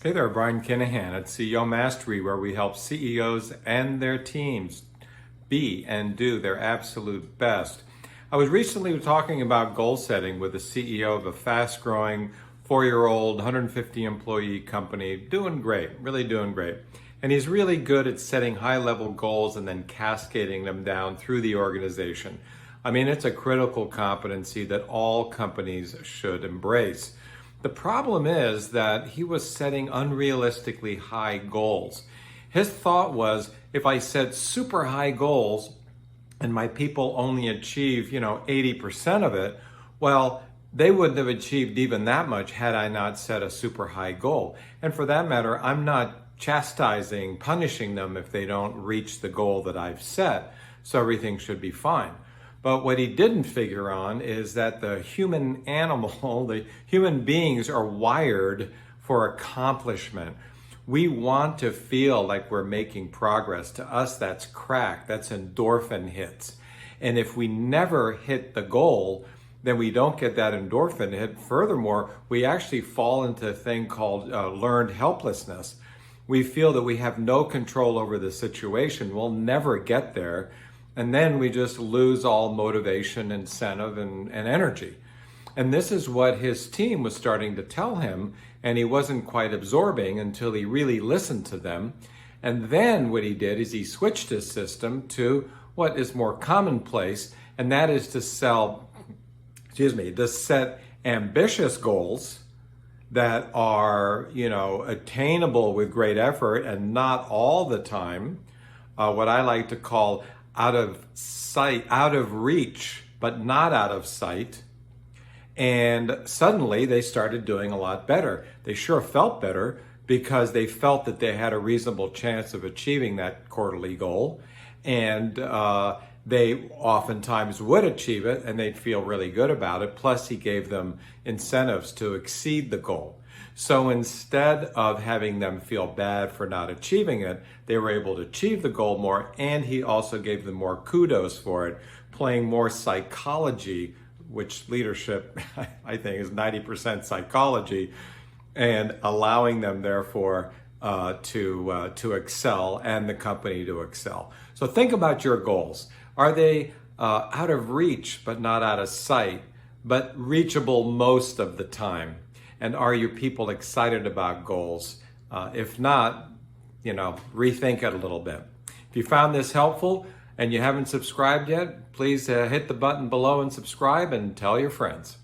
Hey there, Brian Kinahan at CEO Mastery, where we help CEOs and their teams be and do their absolute best. I was recently talking about goal setting with the CEO of a fast-growing 4-year-old, 150 employee company, doing great, really doing great. And he's really good at setting high-level goals and then cascading them down through the organization. I mean, it's a critical competency that all companies should embrace. The problem is that he was setting unrealistically high goals. His thought was, if I set super high goals and my people only achieve, 80% of it, well, they wouldn't have achieved even that much had I not set a super high goal. And for that matter, I'm not chastising, punishing them if they don't reach the goal that I've set. So everything should be fine. But what he didn't figure on is that the human animal, the human beings are wired for accomplishment. We want to feel like we're making progress. To us, that's crack, that's endorphin hits. And if we never hit the goal, then we don't get that endorphin hit. Furthermore, we actually fall into a thing called learned helplessness. We feel that we have no control over the situation. We'll never get there. And then we just lose all motivation, incentive, and energy. And this is what his team was starting to tell him, and he wasn't quite absorbing until he really listened to them. And then what he did is he switched his system to what is more commonplace, and that is to set ambitious goals that are, attainable with great effort and not all the time, what I like to call out of sight, out of reach, but not out of sight. And suddenly they started doing a lot better. They sure felt better because they felt that they had a reasonable chance of achieving that quarterly goal. And they oftentimes would achieve it and they'd feel really good about it. Plus he gave them incentives to exceed the goal. So instead of having them feel bad for not achieving it, they were able to achieve the goal more, and he also gave them more kudos for it, playing more psychology, which leadership, I think, is 90% psychology, and allowing them, therefore, to excel and the company to excel. So think about your goals. Are they out of reach, but not out of sight, but reachable most of the time? And are your people excited about goals? If not, rethink it a little bit. If you found this helpful and you haven't subscribed yet, please hit the button below and subscribe and tell your friends.